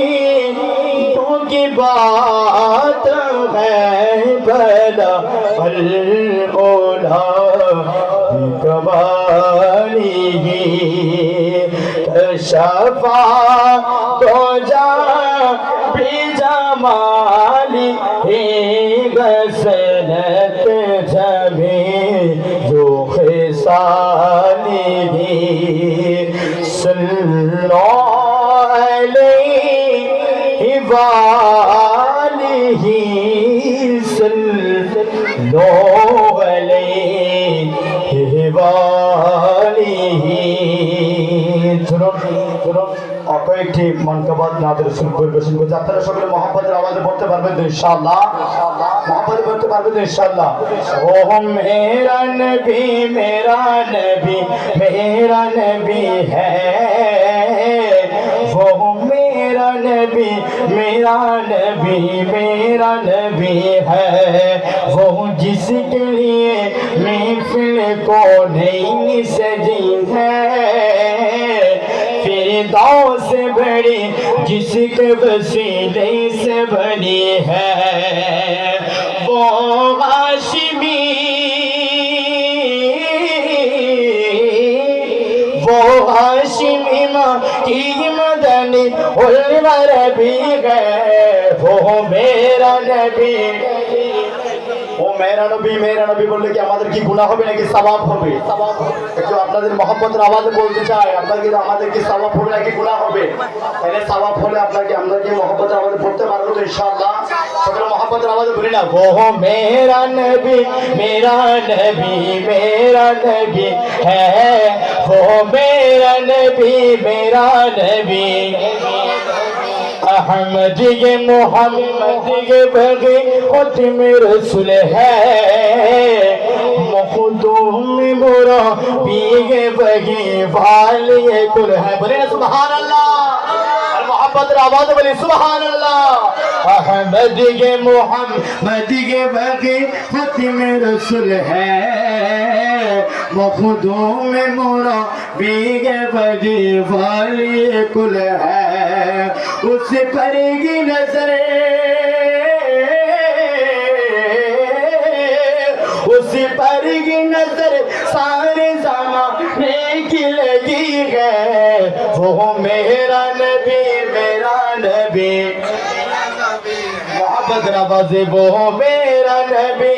नसीबों की बात है भला पल ओढ़ा कबाली शफा तो जा भी जमाली गसनत जमी जो खिसाली सल्लो वालिही सल्लल्लाहु अलैहि वालिही কয়েকটি মানকাবাত নাদের রসুল পরিবেশন করছে। আপনারা সকলে মহব্বতের আওয়াজে পড়তে পারবেন তো ইনশাআল্লাহ? মহব্বতে পড়তে পারবেন তো ইনশাআল্লাহ? ও মেরা নবী মেরা নবী মেরা নবী হ্যায়, वो मेरा नबी मेरा नबी मेरा नबी है, वो जिसके लिए महफिल को नहीं सजी है, फिरदौस से बड़ी जिसके वसीले से बनी है, वो हाशिमी वो हाशिमी की मदनी उलवर भी गए, वो मेरा नबी ও মেরা নবী বললে কি আমাদের কি গুনাহ হবে নাকি সওয়াব হবে? একটু আপনাদের মহব্বতের আওয়াজে বলতে চাই, আপনাদের আমাদের কি সওয়াব হবে নাকি গুনাহ হবে? তাহলে সওয়াব হলে আপনাকে আমরা কি মহব্বতের আওয়াজে পড়তে পারবো তো ইনশাআল্লাহ? সকলে মহব্বতের আওয়াজে বলি না, ও মেরা নবী মেরা নবী মেরা নবী হ্যাঁ, ও মেরা নবী মেরা নবী अहमद ये मोहम्मद ये बगी खत्म रसूल है, मखदूम मोरा बीगे बगी वाली कुल है। बोले ना सुभान अल्लाह, मोहब्बत आवाज बोले सुभान अल्लाह। अहमद ये मोहम्मद ये बगी खत्म रसूल है, मखदूम मोरा बीगे बगी वाली कुल है, उस पर की नजर उस पर की नजर सारे ज़माने की लगी है, वो मेरा नबी मोहब्बत नवाज़े, वो मेरा नबी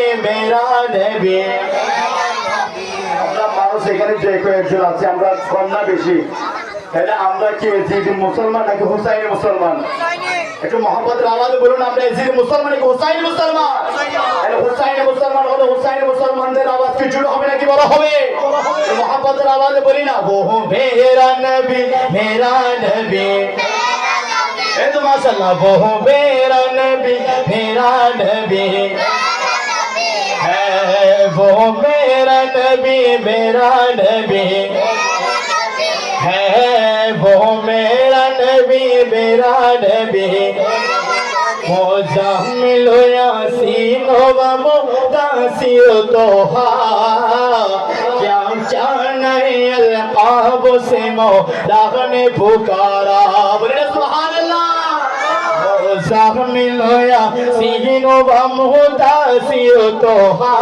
আমরা মানুষ এখানে যে কয়েকজন আছে আমরা কম না বেশি, তাহলে আমরা কি এজিদ মুসলমান নাকি হুসাইনি মুসলমান? একটু মহব্বতের আওয়াজে বলুন, আমরা এজিদ মুসলমান নাকি হুসাইনি মুসলমান? তাহলে হুসাইনি মুসলমান হলে হুসাইনি মুসলমানদের আওয়াজ কি জুড়ে হবে নাকি বড় হবে? মহব্বতের আওয়াজে বলি না, ও মেরা নবী এই তো মাশাআল্লাহ, ও মেরা নবী হ্যাঁ, वो मेरा नबी है, वो मेरा नबी मुज़म्मिल यासीन व मुदासिर तोहा, क्या जाने अलक़ाब से मौला ने पुकारा। बोले सुभान अल्लाह। मुज़म्मिल यासीन व मुदासिर तोहा,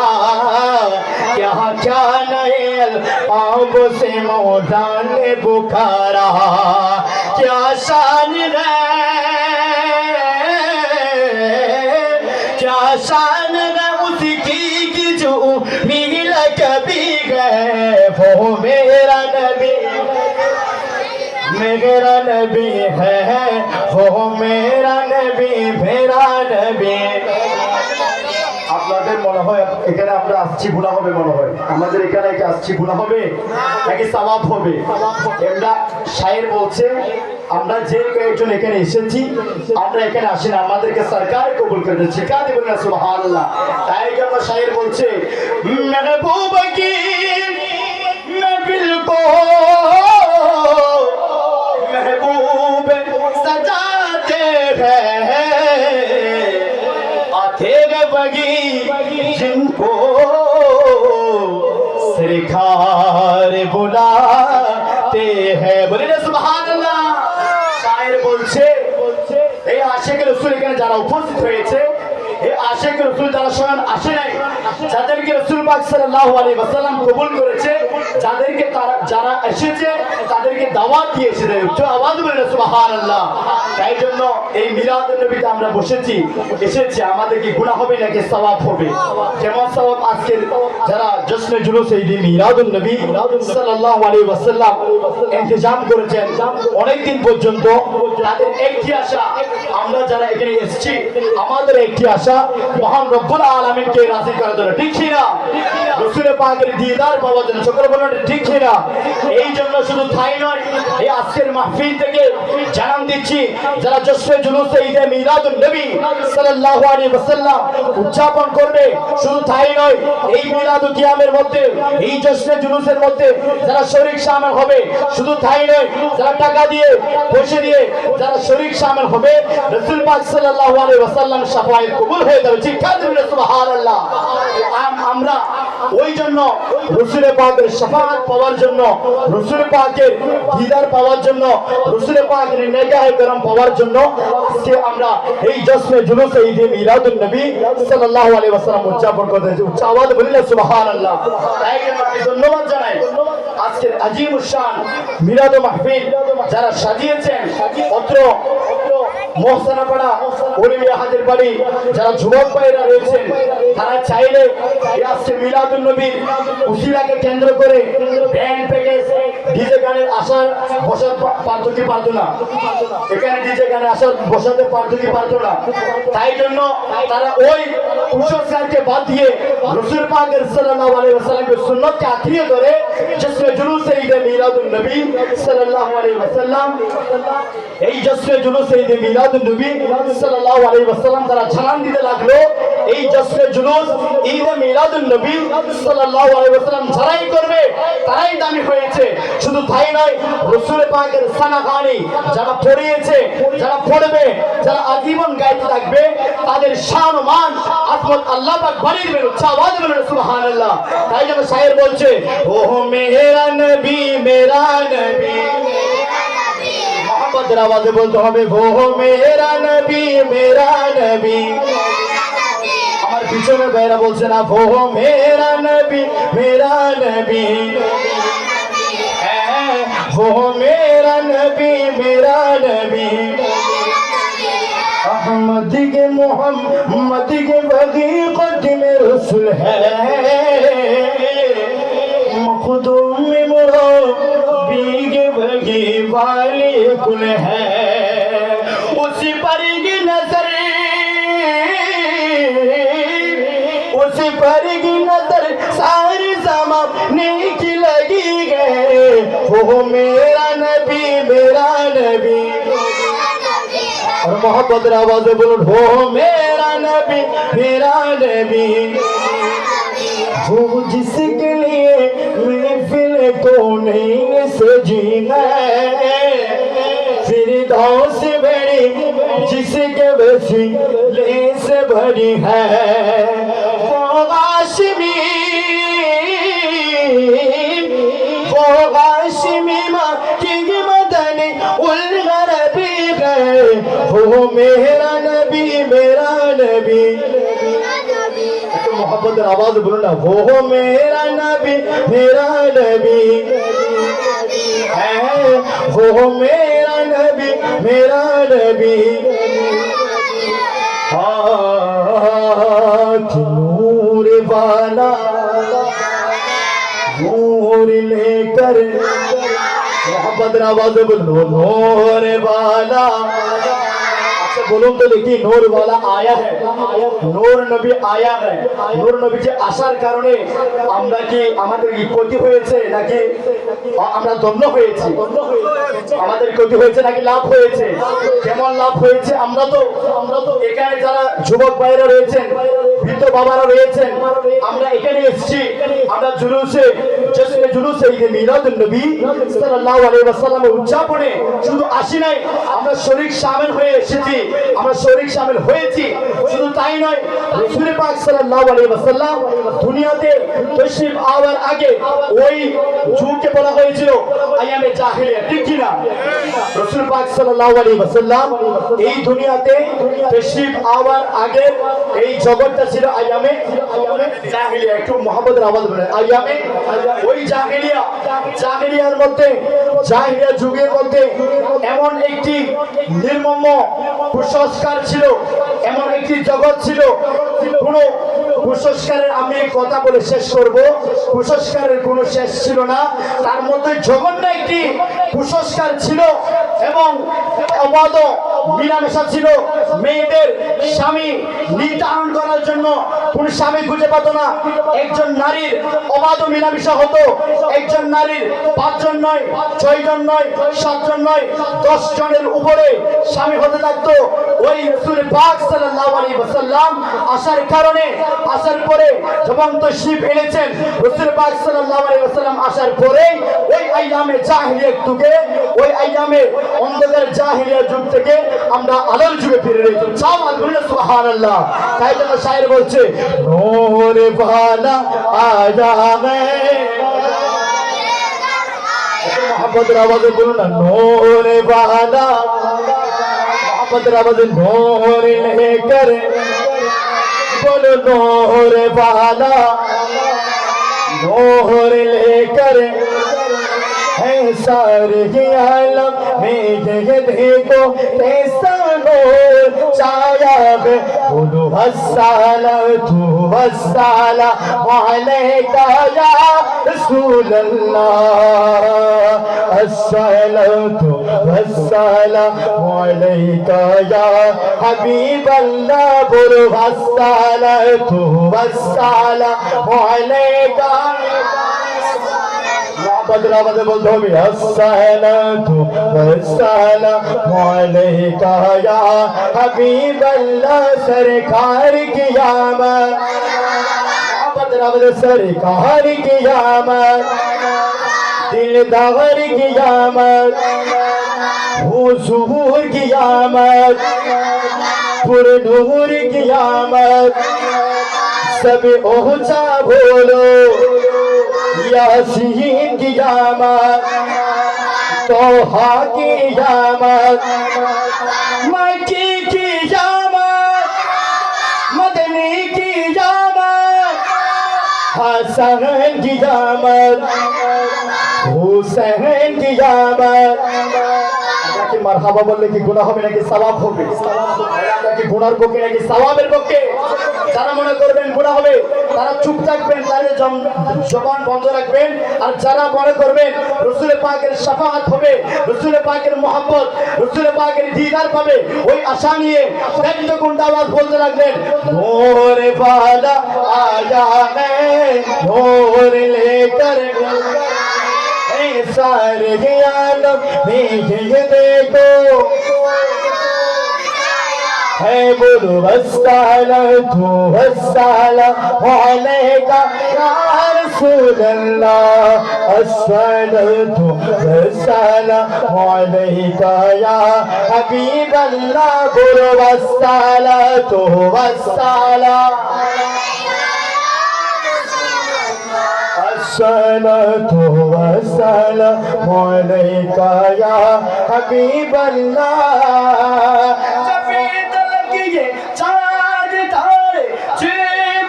क्या जाने अलक़ाब से मौला ने पुकारा, क्या शान है क्या शान है उसकी कि जो मिल कभी गए, वो मेरा नबी है, वो मेरा नबी আপনাদের মনে হয় এখানে আমরা আসছি গুনাহ হবে? মনে হয় আমাদের এখানে কি আসছি গুনাহ হবে নাকি সওয়াব হবে? আমরা শায়ের বলছে, আমরা যে কয়েকজন এখানে এসেছি আমরা এখানে আসি না, আমাদেরকে সরকার কবুল করে দিচ্ছে। কাঁদে বলেন সুবহানাল্লাহ। তাই জন্য শায়ের বলছে, মেহবুব কি নবিল কো महबूब सजाते हैं, आते बगी जिनको सरकार बुलाते हैं। बोले ना सुभान अल्लाह। शायर बोलছে আশিক রাসূল এখানে যারা উপস্থিত হয়েছে, এই আশিক রাসূল যারা স্বয়ং আসে নাই, যাদেরকে রাসূল পাক সাল্লাল্লাহু আলাইহি ওয়াসাল্লাম কবুল করেছে, যাদেরকে যারা এসেছে তাদেরকে দাওয়াত দিয়ে এসেছে, উচ্চ আওয়াজ বলে সুবহানাল্লাহ। তাই জন্য এই মিলাদুন নবীতে আমরা এসেছি, আমাদের কি গুনাহ হবে নাকি সওয়াব হবে? যেমন সওয়াব আজকে যারা জশ্নে জুলুস ঈদ মিলাদুন নবী সাল্লাল্লাহু আলাইহি ওয়াসাল্লাম ইন্তজাম করেছেন অনেক দিন পর্যন্ত, তাদের একটি আশা, আমরা যারা এখানে এসেছি আমাদের একটি আশা মহান রব্বুল আলামিনকে রাজি করার জন্য, ঠিক কি না? রাসূল পাকের দিদার পাওয়ার জন্য, সকলে বলুন ঠিক কি না? এই জন্য শুধু তাই নয়, এই আজকের মাহফিল থেকে জানান দিচ্ছি, যারা জশ্নে জুলুস ঈদ মিলাদুন নবী সাল্লাল্লাহু আলাইহি ওয়াসাল্লাম উদযাপন করবে, শুধু তাই নয়, এই মিলাদুল কিয়ামের মধ্যে, এই জশ্নে জুলুসের মধ্যে যারা শরীক শামিল হবে, শুধু তাই নয়, যারা টাকা দিয়ে পয়সা দিয়ে যারা শরীক শামিল হবে, রাসূল পাক সাল্লাল্লাহু আলাইহি ওয়াসাল্লাম শাফায়াত কবুল হয়ে যাবে, চিৎকার দিবেন সুবহানাল্লাহ। আমরা ওই জন্য রাসূল পাকের শাফায়াত পাওয়ার জন্য, রাসূল পাকের দিদার পাওয়ার জন্য, রাসূল পাকের নেগাহে کرم পাওয়ার জন্য আজকে আমরা এই জশ্নে জুলুস ঈদ মিলাদুন নবী সাল্লাল্লাহু আলাইহি ওয়াসাল্লাম উদযাপন করতেছি, উচ্চ আওয়াজে বলেন সুবহানাল্লাহ। তাই আমি ধন্যবাদ জানাই আজকের আজিমুশ শান মিলাদ মাহফিল যারা সাজিয়েছেন, অত্র মোহসেনাপাড়া ওলিয়া হাজির বাড়ি যারা যুবক ভাইরা রয়েছেন, তারা চাইলে এই আজকে মিলাদুন নবীর উসিলাকে কেন্দ্র করে ব্যান্ড প্যাকেজ ডিজে গানের আসার বসার পারতো কি পারতো না, এখানে ডিজে গানে আসার বসাতে পারতো কি পারতো না। তাই জন্য তারা ওই কুসংস্কারকে বাদ দিয়ে রাসূল পাকের সাল্লাল্লাহু আলাইহি ওয়াসাল্লামের সুন্নতকে আঁকড়িয়ে ধরে জশ্নে জুলুস ঈদ মিলাদুন নবী সাল্লাল্লাহু আলাইহি ওয়াসাল্লাম, এই জশ্নে জুলুস ঈদ মিলাদুন নবী সাল্লাল্লাহু আলাইহি ওয়াসাল্লাম তারা জানান দিতে লাগলো, এই জশ্নে জুলুস ঈদ মিলাদুন নবী সাল্লাল্লাহু আলাইহি ওয়াসাল্লাম যারাই করবে তারাই দামি হয়েছে। শুধু তাই নয়, রাসূল পাকের সানাগানি যারা পড়িয়েছে, যারা পড়বে, যারা আজীবন গাইতে থাকবে, তাদের শান ও মান আজমত আল্লাহ পাক বাড়িয়ে দিবেন, উচ্চ আওয়াজে বলেন সুবহানাল্লাহ। তাই যেন শায়ের বলছে, ও মেরা নবী মেরা নবী, মোহাম্মদের আওয়াজে বলতে হবে, ও মেরা নবী মেরা নবী। আমার পিছনে ভাইরা বলছে না, ও মেরা নবী মেরা নবী, वो मेरा नबी मेरा नबी, अहमद के मोहम्मद के हकीकत में रसूल है, मखदूम में मुरब्बी के बगी वाले कुल है, उसी पर की नजर, उसी पर की नजर सारी ज़माने की लगी गए, वो मेरा नबी मेरा नबी। और मोहब्बत आवाज़े बोलो, वो मेरा नबी मेरा नबी, वो जिसके लिए महफिल को नहीं सजी है, फिरदौस बड़ी जिसके वसीले से भरी है, वो हाशिमी, वो हाशिमी माँ की मदनी उल गरबी गए, वो मेरा नबी मेरा नबी। तो मोहब्बत आवाज बोलो ना, वो मेरा नबी मेरा नबी है, वो मेरा नबी मेरा नबी। हाथ नूर वाला नूर लेकर, मोहब्बत आवाज बोलो, नूर वाला। বলুন তো দেখি, নূর वाला आया है, নূর নবী आया है, নূর নবী যে আসার কারণে আমরা কি আমাদের কি ক্ষতি হয়েছে নাকি আমরা ধন্য হয়েছি? আমাদের ক্ষতি হয়েছে নাকি লাভ হয়েছে? কেমন লাভ হয়েছে? আমরা তো এখানে যারা যুবক ভাইরা রয়েছেন, বৃদ্ধ বাবারা রয়েছেন, আমরা এখানে এসেছি, আমরা জুলুসে জুলুসে ঈদে মিলাদুন নবী সাল্লাল্লাহু আলাইহি ওয়াসাল্লাম উদযাপনে শুধু আসি নাই, আমরা শরীক শামিল হয়ে এসেছি, আমরা শরীক শামিল হয়েছি। শুধু তাই নয়, রাসূল পাক সাল্লাল্লাহু আলাইহি ওয়াসাল্লাম দুনিয়াতে তাশরীফ আওয়ার আগে ওই যুগকে বলা হয়েছিল আইয়ামে জাহিলিয়া, ঠিক কি না? রাসূল পাক সাল্লাল্লাহু আলাইহি ওয়াসাল্লাম এই দুনিয়াতে তাশরীফ আওয়ার আগে এই জগৎটা ছিল আইয়ামে জাহিলিয়া। একটু মুহাম্মদের আওয়াজ বলেন, আইয়ামে ওই জাহিলিয়ার মধ্যে, জাহিলিয়া যুগের মধ্যে এমন একটি নির্মম কুসংস্কার ছিল, এমন একটি জগৎ ছিল, কোনো কুসংস্কারের আমি কথা বলে শেষ করব, কুসংস্কারের কোনো শেষ ছিল না। তার মধ্যে জঘন্য একটি কুসংস্কার ছিল এবং অবাধ মিলামেশা ছিল। মেয়েদের স্বামী নির্ধারণ করার জন্য কোন স্বামী খুঁজে পেত না। একজন নারীর অবাধ মিলামেশা হতো, একজন নারীর 5 জন নয়, 6 জন নয়, 7 জন নয়, 10 জনের উপরে স্বামী হতে থাকতো। ওই রাসূল পাক সাল্লাল্লাহু আলাইহি ওয়াসাল্লাম আসার কারণে, আসার পরে যখন তাশরীফ এনেছেন রাসূল পাক সাল্লাল্লাহু আলাইহি ওয়াসাল্লাম আসার পরে ওই আইয়ামে জাহিলিয়া যুগে, ওই আইয়ামে অন্ধকার জাহিলিয়া যুগ থেকে আমরা আলোর যুগে ফিরে এসেছি। সুবহানাল্লাহ। তাই জন্য শায়ের বলছে, নূর वाला आया मैं, मोहब्बत आवाज़ बोलो ना, नूर वाला, मोहब्बत आवाज़ नूर लेकर बोलो, नूर वाला नूर लेकर है सारे आलम में ये देखो कैसा नूर छाया है। बोलो अस्सलातु वस्सलामु अलैका या रसूल अल्लाह, अस्सलातु वस्सलामु अलैका या हबीब अल्लाह। बोलो अस्सलातु वस्सलामु अलैका, बदलावत बोलते हो भी, अस्सलातु वस्सलामु अलैका या हबीब अल्लाह। सरकार की आमद, बदलावत सरकार की आमद, दिलदार की आमद, हुजूर की आमद, पुरनूर की आमद। सब ऊंचा बोलो यासीन की आमद, तोहा की आमद, मक्की की आमद, मदनी की आमद, हसन की आमद, हुसैन की आमद। কি মারহাবা বললে কি গুনাহ হবে নাকি সওয়াব হবে? আমরা কি গুনার পক্ষে নাকি সওয়াবের পক্ষে? যারা মনে করবেন গুনাহ হবে তারা চুপ থাকবেন, তাদের জবান বন্ধ রাখবেন। আর যারা মনে করবেন রাসূল পাকের শাফাআত হবে, রাসূল পাকের মুহাব্বত, রাসূল পাকের দিদার পাবে, ওই আশা নিয়ে ব্যক্ত কোনটা আওয়াজ বলতে লাগলেন, নূর वाला आया है नूर लेकर सारे आलम में ये देखो है। बोलो अस्सलातु वस्सलामु अलैका या रसूल अल्लाह, अस्सलातु वस्सलामु अलैका या हबीब अल्लाह। बोलो अस्सलातु वस्सलामु, अस्सलातु वस्सलामु अलैका या हबीब अल्लाह। जबी तलक ये चाँद तारे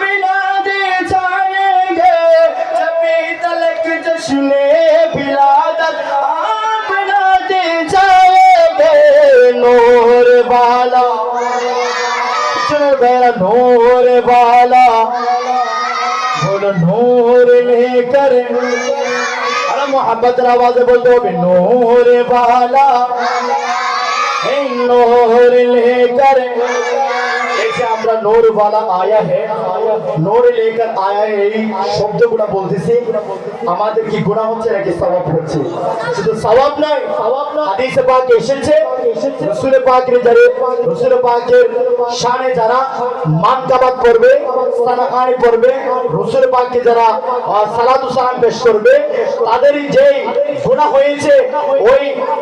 मिलादे जाएंगे, जबी तलक जश्ने विलादत आप मनाते जाएंगे। नूर वाला, चलो मेरा नूर वाला, बोलो नूर लेकर, अरे मोहब्बत आवाज़ बोलते हो भी, नूर वाला नूर लेकर। एक যে আমরা নূর वाला आया है নূর लेकर आया है এই শব্দগুলো বলতেছি আমাদের কি গুনাহ হচ্ছে নাকি সওয়াব হচ্ছে শুধু সওয়াব নয় হাদিসে পাক এসেছে রাসূল পাকের যারা রাসূল পাকের শানে যারা মানকাবাত করবে সালাখানি পড়বে রাসূল পাককে যারা সালাতু সালাম পেশ করবে তাদের যে গুনাহ হয়েছে ওই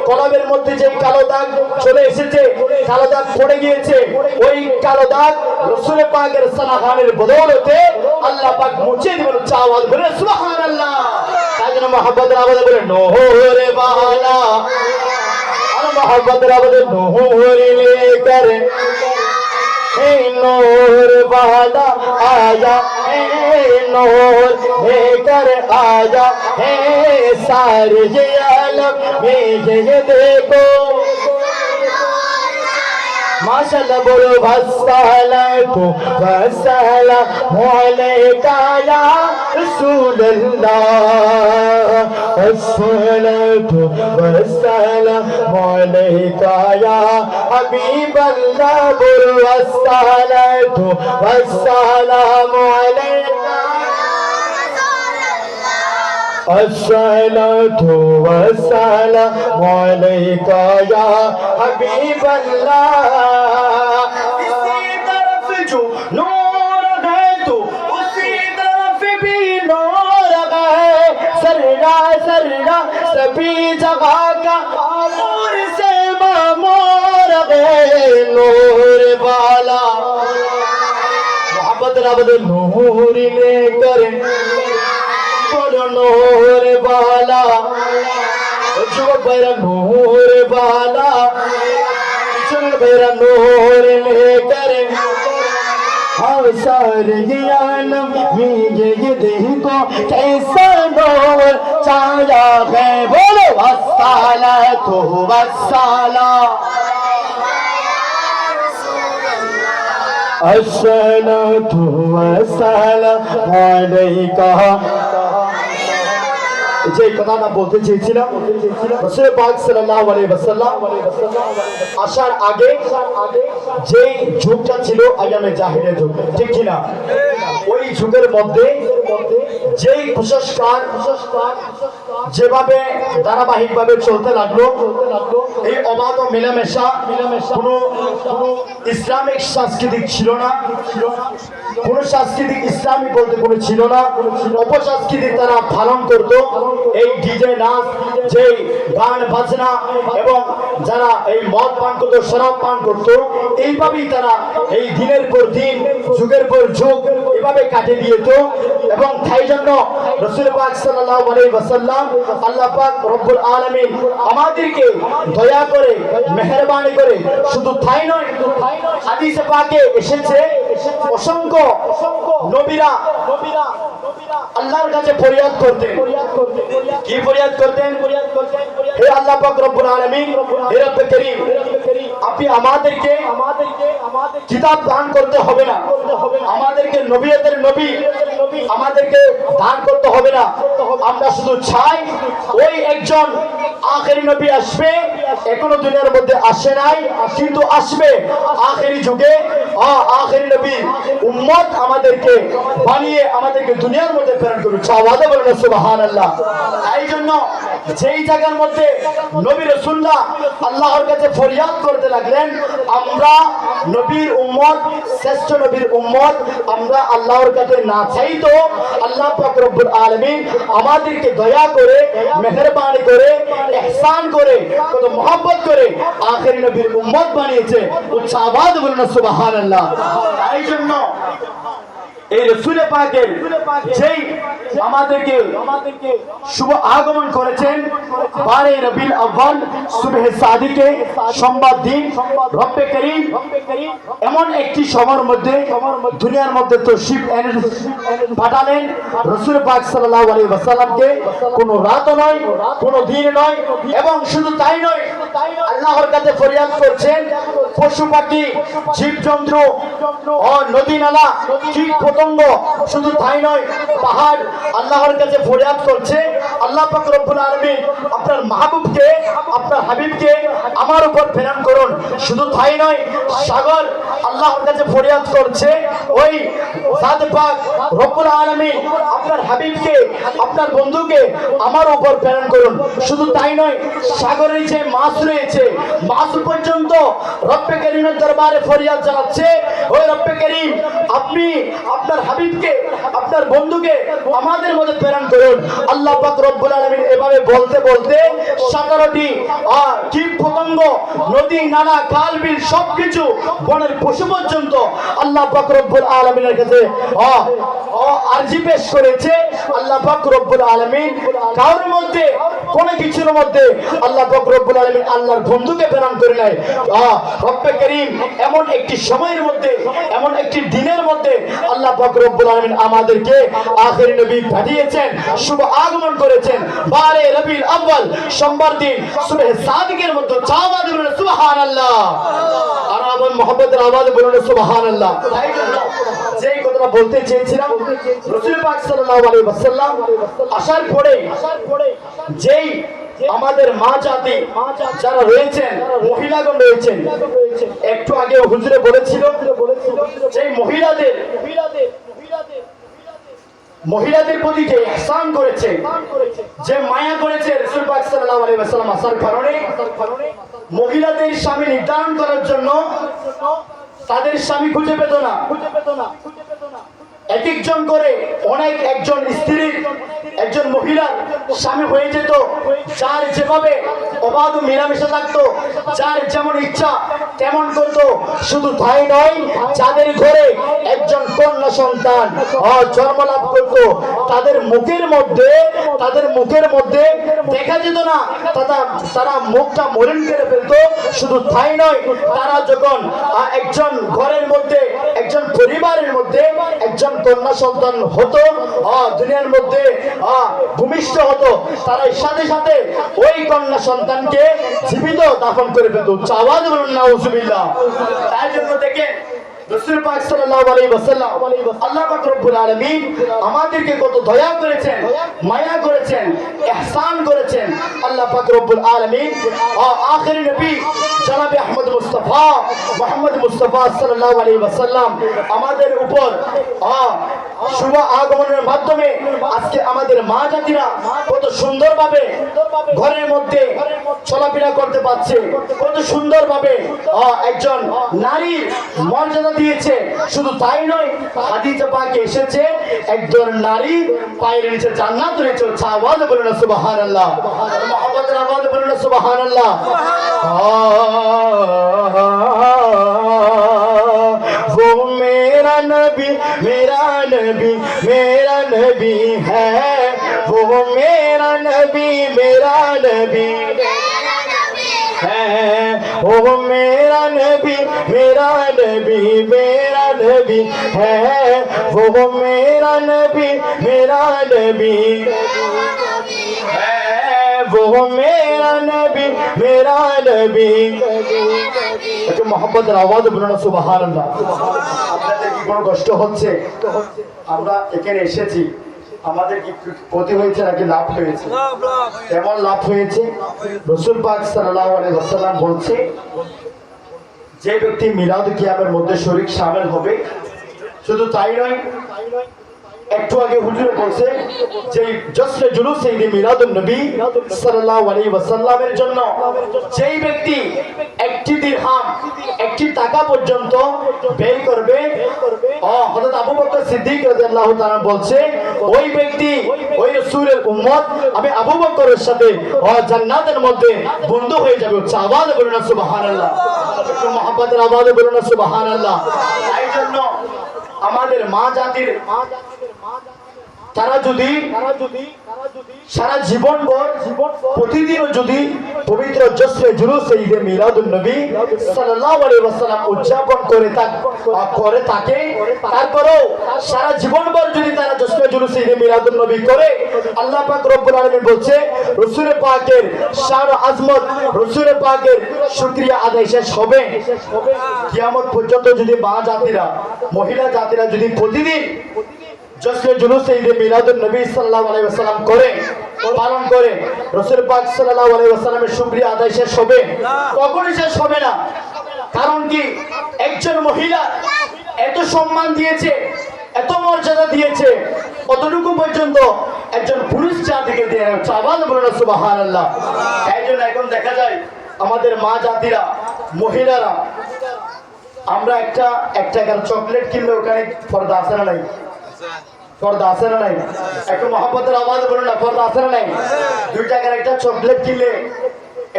কলবের মধ্যে যে কালো দাগ চলে এসেছে কালো দাগ পড়ে গিয়েছে ওই কালো দাগ রাসূল পাকের সালাখানির বদৌলতে আল্লাহ পাক মুছে দিবেন চাওয়াজ বলে সুবহানাল্লাহ তাই জন্য মুহাব্বতের আওয়াজে বলে নূরে বালা আর মুহাব্বতের আওয়াজে নূরে লেकर हे नूर वाला आया हे नूर लेकर आया हे सारे ये आलम में ये देखो माशाल्लाह बोलो वस्सलातु वस्सलामु अलैका या रसूलल्लाह वस्सलातु वस्सलामु अलैका या हबीबल्लाह बोलो वस्सलातु वस्सलामु अलैका अस्सलातु वस्सलामु अलैका या हबीबल्लाह इसी तरफ जो नूर है तो उसी तरफ भी नूर है सर्रा सर्रा सभी जगह का नूर से मामूर है नूर वाला मोहब्बत रब नूर लेकर बोलो नूर वाला जुबक बैरा नूर वाला चल बैरा नूर लेकर हम सारे आलम में ये देखो कैसा नूर छाया है बोलो वस्सलातु वस्सलाम अस्सलातु वस्सलामु अलैका যে কথাটা বলতে চেয়েছিলাম রাসূল পাক সাল্লাল্লাহু আলাইহি ওয়াসাল্লাম আসার আগে যে যুগটা ছিল আয়ামে জাহিলিয়াত যুগ ঠিক কি না ওই যুগের মধ্যে যেই কুসংস্কার যেভাবে ধারাবাহিকভাবে চলতে লাগলো এই অবাধ মেলামেশা কোনো ইসলামিক সাংস্কৃতিক ছিল না কোনো সাংস্কৃতিক ইসলামী বলতে কোনো ছিল না অপসংস্কৃতি তারা পালন করত এই ডিজে নাচ যে গান বাজনা এবং যারা এই মদ পান করত শরাব পান করত এইভাবেই তারা এই দিনের পর দিন যুগের পর যুগ এভাবে কাটিয়ে দিত এবং তাই জন্য রাসূল পাক সাল্লাল্লাহু আলাইহি ওয়াসাল্লাম আল্লাহ পাক রব্বুল আলামিন আমাদেরকে দয়া করে মেহেরবানি করে শুধু তাই নয় হাদিসে পাকে এসেছে অসংখ্য নবীরা আল্লাহর কাছে ফরিয়াদ করতেন কি ফরিয়াদ করতেন হে আল্লাহ পাক রব্বুল আলামিন হে রব্বে করিম আপনি আমাদেরকে কিতাব দান করতে হবে না আমাদেরকে নবীয়তের নবী আমাদেরকে দান করতে হবে না আমরা শুধু চাই ওই একজন আখেরি নবী আসবে এখনো দুনিয়ার মধ্যে আসে নাই কিন্তু আসবে আখেরি যুগে আখেরি নবী উম্মত আমাদেরকে বানিয়ে আমাদেরকে দুনিয়ার মধ্যে প্রেরণ করবে আওয়াজে বলুন সুবহানাল্লাহ এই জন্য যেই জায়গার মধ্যে নবী রাসূলুল্লাহ আল্লাহর কাছে ফরিয়াদ করতে লাগলেন আমরা নবীর উম্মত শ্রেষ্ঠ নবীর উম্মত আমরা আল্লাহর কাছে না চাইতো আল্লাহ পাক রব্বুল আলামিন আমাদেরকে দয়া করে মেহেরবানি করে ইহসান করে কত মহব্বত করে আখেরি নবীর উম্মত বানিয়েছে উচ্চ আওয়াজে বলুন সুবহানাল্লাহ এই জন্য এই রাসূল পাকের যেই আমাদেরকে শুভ আগমন করেছেন 12 রবিউল আউয়াল সুবহে সাদিকে সোমবার দিন রব্বে করিম এমন একটি সময়ের মধ্যে দুনিয়ার মধ্যে তশরিফ পাঠালেন রাসূল পাক সাল্লাল্লাহু আলাইহি ওয়াসাল্লামকে কোনো রাত নয় কোনো দিন নয় এবং শুধু তাই নয় আল্লাহর কাছে ফরিয়াদ করছেন পশু পাখি জীবজন্তু ও নদী নালা কীট পতঙ্গ, শুধু তাই নয় পাহাড় আল্লাহর কাছে ফরিয়াদ করছে, আল্লাহ পাক রব্বুল আলামিন আপনার মাহবুবকে, আপনার হাবিবকে আমার উপর প্রেরণ করুন। শুধু তাই নয় সাগর আল্লাহর কাছে ফরিয়াদ করছে, ওই জাত পাক রব্বুল আলামিন আপনার হাবিবকে, আপনার বন্ধুকে আমার উপর প্রেরণ করুন। শুধু তাই নয় সাগরের যে মাছ রয়েছে, মাছ পর্যন্ত রব্বে কারীমের দরবারে ফরিয়াদ জানাচ্ছে, ওই রব্বে কারীম আপনি আপনার হাবিবকে, আপনার বন্ধুকে আমাদের মধ্যে প্রেরণ করুন। আল্লাহ পাক রব্বুল আলামিন এভাবে বলতে বলতে 17টি কীট পতঙ্গ, নদী নালা খাল বিল সবকিছু, বনের পশু পর্যন্ত আল্লাহ পাক রব্বুল আলামিনের কাছে আরজি পেশ করেছে। আল্লাহ পাক রব্বুল আলামিন কারোর মধ্যে কোনো কিছুর মধ্যে আল্লাহ পাক রব্বুল আলামিন আল্লাহর বন্ধুকে প্রেরণ করে নাই। রব্বে কারীম এমন একটি সময়ের মধ্যে, এমন একটি দিনের মধ্যে আল্লাহ পাক রব্বুল আলামিন আমাদেরকে আখির নবী পাঠিয়েছেন, শুভ আগমন করেছেন 12 রবিউল আউয়াল সোমবার দিন সুবহ সাদিকের মধ্যে। চাওয়া দিবেন সুবহানাল্লাহ, আর আমার মুহাম্মদের আওয়াজে বলুন সুবহানাল্লাহ। তাই জন্য যেই কথাটা বলতে চেয়েছিলাম, রাসূল পাক সাল্লাল্লাহু আলাইহি ওয়াসাল্লাম আসার পরে যেই আমাদের মা জাতি যারা রয়েছেন, মহিলাগণ রয়েছেন, একটু আগে হুজুরে বলেছিল যে মহিলাদের প্রতি যে ইহসান করেছে, যে মায়া করেছে রাসূল পাক সাল্লাল্লাহু আলাইহি ওয়াসাল্লাম আসার কারণে, মহিলাদের স্বামী নির্ধারণ করার জন্য তাদের স্বামী খুঁজে পেত না। এক একজন করে অনেক একজন স্ত্রীর, একজন মহিলার স্বামী হয়ে যেত, যার যেভাবে অবাধ মিলামেশা থাকতো, যার যেমন ইচ্ছা তেমন করতো। শুধু তাই নয়, যাদের ঘরে একজন কন্যা সন্তান জন্ম লাভ করতো, তাদের মুখের মধ্যে দেখা যেত না, তারা মুখটা মলিন করে ফেলতো। শুধু তাই নয়, তারা যখন একজন ঘরের মধ্যে, একজন পরিবারের মধ্যে একজন কন্যা সন্তান হতো, দুনিয়ার মধ্যে ভূমিষ্ঠ হতো, তারা সাথে সাথে ওই কন্যা সন্তানকে জীবিত দাফন করে ফেলত। আওয়াজ বলুন নাউজুবিল্লাহ। তাই জন্য দেখেন রাসূল পাক সাল্লাল্লাহু আলাইহি ওয়াসাল্লাম, আল্লাহ পাক রব্বুল আলামিন আমাদেরকে কত দয়া করেছেন, মায়া করেছেন, ইহসান করেছেন। আল্লাহ পাক রব্বুল আলামিন আখিরি নবী জনাবে মুহাম্মদ মুস্তাফা সাল্লাল্লাহু আলাইহি ওয়াসাল্লাম আমাদের উপর শুভ আগমনের মাধ্যমে আজকে আমাদের মা জাতিরা কত সুন্দরভাবে ঘরের মধ্যে চলাফেরা করতে পারছে, কত সুন্দরভাবে একজন নারীর মর্যাদা দিয়েছে। শুধু তাই নয়, হাদিসে পাকে এসেছে একজন নারী পায়ের নিচে জান্নাত রয়েছে। আওয়াজ বলুন না সুবহানাল্লাহ, মুহাম্মাদের আওয়াজ বলুন না সুবহানাল্লাহ। वो मेरा नबी मेरा नबी मेरा नबी है, वो मेरा नबी मेरा नबी है, वो मेरा नबी मेरा नबी मेरा नबी है, वो मेरा नबी मेरा नबी है, वो मेरा नबी मेरा नबी। একটু মোহাম্মদের আওয়াজ বলুন সুবহানাল্লাহ। আপনাদের কি কোনো কষ্ট হচ্ছে? আমরা এখানে এসেছি, আমাদের কি ক্ষতি হয়েছে নাকি লাভ হয়েছে? কেমন লাভ হয়েছে? রাসূল পাক সাল্লাল্লাহু আলাইহি ওয়াসাল্লাম বলছে, যে ব্যক্তি মিলাদ কিয়ামের মধ্যে শরীক শামিল হবে, শুধু তাই নয়, একটু আগে হুজুর বলছে যে জশ্নে জুলুস ঈদ মিলাদুন নবী সাল্লাল্লাহু আলাইহি ওয়াসাল্লামের জন্য যেই ব্যক্তি একটি দিরহাম, একটি টাকা পর্যন্ত ব্যয় করবে, হযরত আবু বকর সিদ্দিক রাদিয়াল্লাহু তাআলা বলছে, ওই ব্যক্তি, ওই রাসূলের উম্মত, আমি আবু বকরের সাথে জান্নাতের মধ্যে বন্ধু হয়ে যাবে। আওয়াজ বলুন না সুবহানাল্লাহ, একটু মুহাব্বতের আওয়াজ বলুন না সুবহানাল্লাহ। তাই জন্য আমাদের মা জাতির তারা যদি সারা জীবনভর প্রতিদিনও যদি পবিত্র জশ্নে জুলুসে ঈদে মিলাদুন নবী সাল্লাল্লাহু আলাইহি ওয়াসাল্লাম উদযাপন করে থাকে, তারপরেও সারা জীবনভর যদি তারা জশ্নে জুলুসে ঈদে মিলাদুন নবী করে, আল্লাহ পাক রব্বুল আলামিন বলছে রাসূল পাকের শান আজমত, রাসূল পাকের শুকরিয়া আদায় শেষ হবে কিয়ামত পর্যন্ত। যদি মা জাতিরা, মহিলা জাতিরা যদি প্রতিদিন জশ্নে জুলুসে ঈদে মিলাদুন নবী সাল্লাল্লাহু আলাইহি ওয়াসাল্লাম পালন করে, রাসূল পাক সাল্লাল্লাহু আলাইহি ওয়াসাল্লামের শুকরিয়া আদায় শেষ হবে? কখনোই শেষ হবে না। কারণ কি, একজন মহিলা এত সম্মান দিয়েছে, এত মর্যাদা দিয়েছে, কতটুকু পর্যন্ত একজন পুরুষ জাতিকে দিয়ে আওয়াজ বলুন সুবহানাল্লাহ। এই জন্য এখন দেখা যায় আমাদের মা জাতিরা, মহিলারা, আমরা একটা চকলেট কিনলে ওখানে পর্দা আছে না নাই? পর্দা আছে না নাই? একটু মহব্বতের আওয়াজ বলুন না, পর্দা আছে না নাই? 2 টাকার একটা চকলেট কিনলে,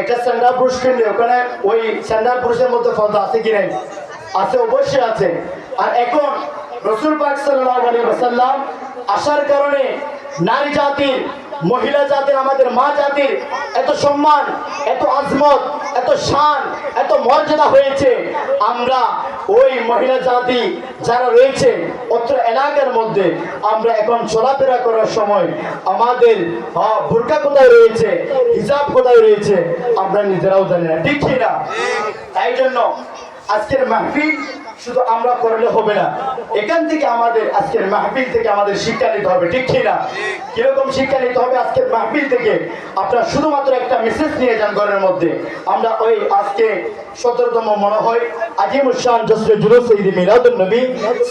একটা স্যান্ডাল ব্রুশ কিনলে ওখানে ওই স্যান্ডাল ব্রুশের মধ্যে পর্দা আছে কি নাই? আছে, অবশ্যই আছে। আর এখন রাসূল পাক সাল্লাল্লাহু আলাইহি ওয়াসাল্লাম আসার কারণে নারী জাতির, মহিলা জাতির, আমাদের মা জাতির এত সম্মান, এত আজমত, এত শান, এত মর্যাদা হয়েছে। আমরা ওই মহিলা জাতি যারা রয়েছে অত্র এলাকার মধ্যে, আমরা এখন চলাফেরা করার সময় আমাদের বোরকা কোথায় রয়েছে, হিজাব কোথায় রয়েছে, আমরা নিজেরাও জানি না, ঠিক না? তাই জন্য আজকের মাহফিল শুধু আমরা করলে হবে না, এখান থেকে আমাদের, আজকের মাহফিল থেকে আমাদের শিক্ষা নিতে হবে, ঠিক না? কিরকম শিক্ষা নিতে হবে? আজকের মাহফিল থেকে আপনারা শুধুমাত্র একটা মেসেজ নিয়ে যান ঘরের মধ্যে। আমরা ওই আজকে 17তম মনে হয় আজিমুশ শান জশ্নে জুলুসে ঈদে মিলাদুন নবী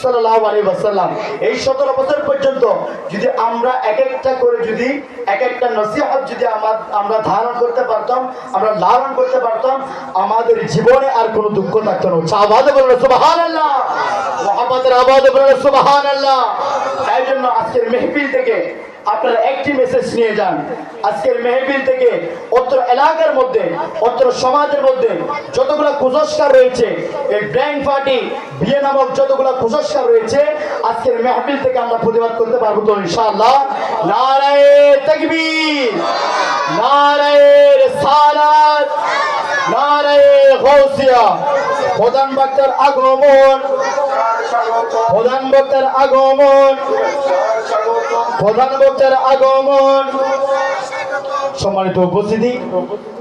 সাল্লাল্লাহু আলাইহি ওয়াসাল্লাম, এই 17 বছর পর্যন্ত যদি আমরা এক একটা করে, যদি এক একটা নসিহত যদি আমরা ধারণ করতে পারতাম, আমরা লালন করতে পারতাম, আমাদের জীবনে আর কোনো দুঃখ থাকতো না। আওয়াজ বলুন সুবহানাল্লাহ, মুহাম্মাদের আওয়াজ বলুন সুবহানাল্লাহ। তাই জন্য আজকের মাহফিল থেকে আপনারা একটি মেসেজ নিয়ে যান। আজকের মাহফিল থেকে অত্র এলাকার মধ্যে, অত্র সমাজের মধ্যে যতগুলো কুসংস্কার রয়েছে, এই ব্র্যান্ড পার্টি বিয়ে নামক যতগুলো কুসংস্কার রয়েছে, আজকের মাহফিল থেকে আমরা প্রতিবাদ করতে পারবো তো ইনশাআল্লাহ। নারায়ে তাকবীর, নারায়ে রিসালাত, নারায়ে গাউসিয়া। প্রধান বক্তার আগমন, প্রধান বক্তার আগমন, প্রধান বক্তার আগমন। সম্মানিত উপস্থিতি,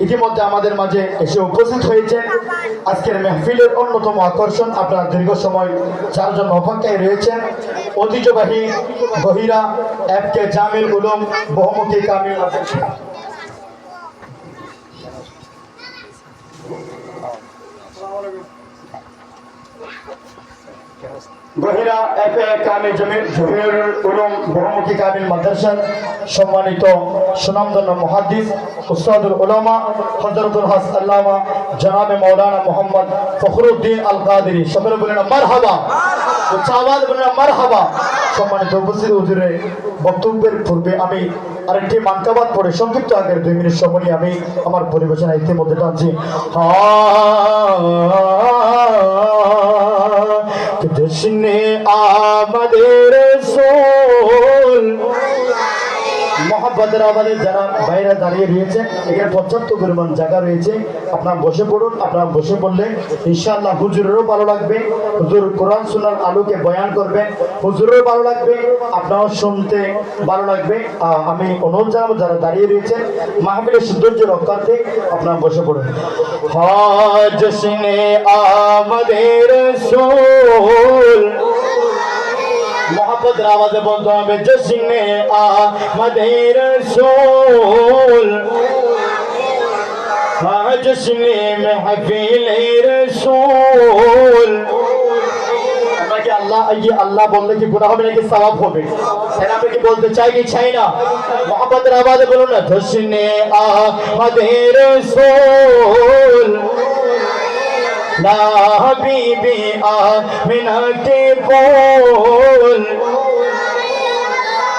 ইতিমধ্যে আমাদের মাঝে এসে উপস্থিত হয়েছেন আজকের মাহফিলের অন্যতম আকর্ষণ। আপনারা দীর্ঘ সময় 4 জন অপেক্ষায় রয়েছেন। ঐতিহ্যবাহী গহিরা FK জামিল উলুম বহুমুখী কামিল মাদ্রাসা, গহিরা FK কামিল জামিল উলুম বহুমুখী কামিল মাদ্রাসার সম্মানিত সুনামধন্য মুহাদ্দিস উস্তাদুল উলামা হযরতুল হাস আল্লামা জনাবে মাওলানা মোহাম্মদ ফখরুদ্দিন আল কাদেরী, সকলে বলেন মারহাবা, উচ্চাওয়াজ বলেন মারহাবা। সম্মানিত উপস্থিতি, হুজুরের বক্তব্যের পূর্বে আমি আরেকটি মানকাবাত পড়ে সংক্ষিপ্ত আগের 2 মিনিট সময় আমি আমার পরিবেশনা ইতিমধ্যে টানছি। জশ্নে আমাদের রাসূল, মোহাম্মদের আওয়াজে যারা বাইরে দাঁড়িয়ে রয়েছে, এখানে পর্যাপ্ত পরিমাণ জায়গা রয়েছে, আপনারা বসে পড়ুন। আপনারা বসে পড়লে ইনশাআল্লাহ হুজুরেরও ভালো লাগবে, হুজুর কোরআন সুন্নাহর আলোকে বয়ান করবেন, হুজুরেরও ভালো লাগবে, আপনারাও শুনতে ভালো লাগবে। আমি অনুরোধ জানাবো যারা দাঁড়িয়ে রয়েছেন মাহফিলের সৌন্দর্য রক্ষার্থে আপনারা বসে পড়ুন। জশ্নে আমাদের রাসূল, मोहब्बत आवाज बोलते हैं जश्ने आमदे रसूल, जश्ने महफिल रसूल। আমরা কি আল্লাহ আল্লাহ বললে কি গুনাহ হবে নাকি সওয়াব হবে? তাহলে আমরা কি বলতে চাই কি চাই না? মোহাম্মদের আওয়াজে বলুন না, জশ্নে আমদে রसूल, ला हबीबी आमिना के बोल।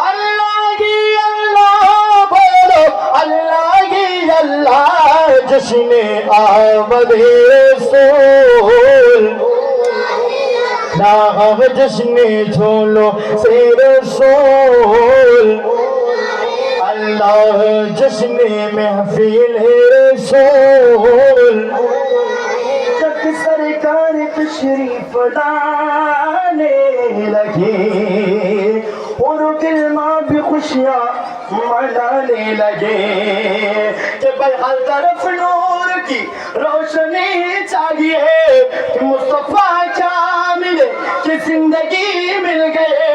अल्लाह की अल्लाह बोलो, अल्लाह की अल्लाह, जश्ने आमदे रसूल, ना जश्ने झोलो से रसूल। अल्लाह जश्न महफिल रसूल तक सरकार तशरीफ लाने लगे और गिलमा भी खुशियाँ मनाने लगे कि भाई हर तरफ नूर की रोशनी चाहिए कि मुस्तफा क्या मिले कि जिंदगी मिल गए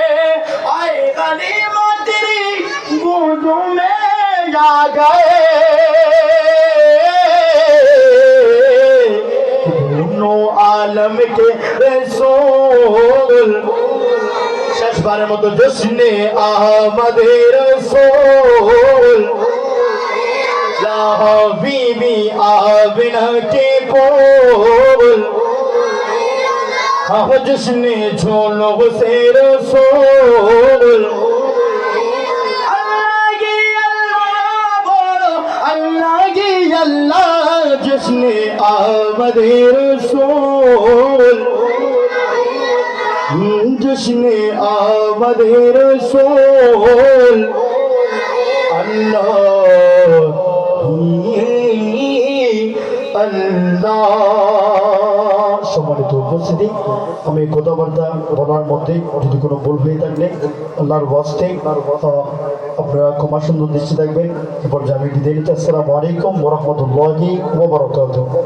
आए गनीमा तेरी गोदों में आ गए दोनों आलम के रसूल শেষবারের মতো জশ্নে আহমদে রসূল লা হাবিবি আবিনা কে কোল हाँ जश्ने झोलो से रसूल अल्लाह की अल्लाह बोलो अल्लाह की अल्लाह जश्ने आमदे रसूल जश्ने आमदे रसूल अल्लाह अल्लाह সম্মানিত উপস্থিতি আমি কথাবার্তা বলার মধ্যে যদি কোনো ভুল হয়ে থাকলে আল্লাহর ওয়াস্তে আপনারা ক্ষমা সুন্দর দৃষ্টি থাকবেন এরপর আমি বিদায় নিচ্ছি। আসসালামু আলাইকুম ওয়া রাহমাতুল্লাহি ওয়া বারাকাতুহু।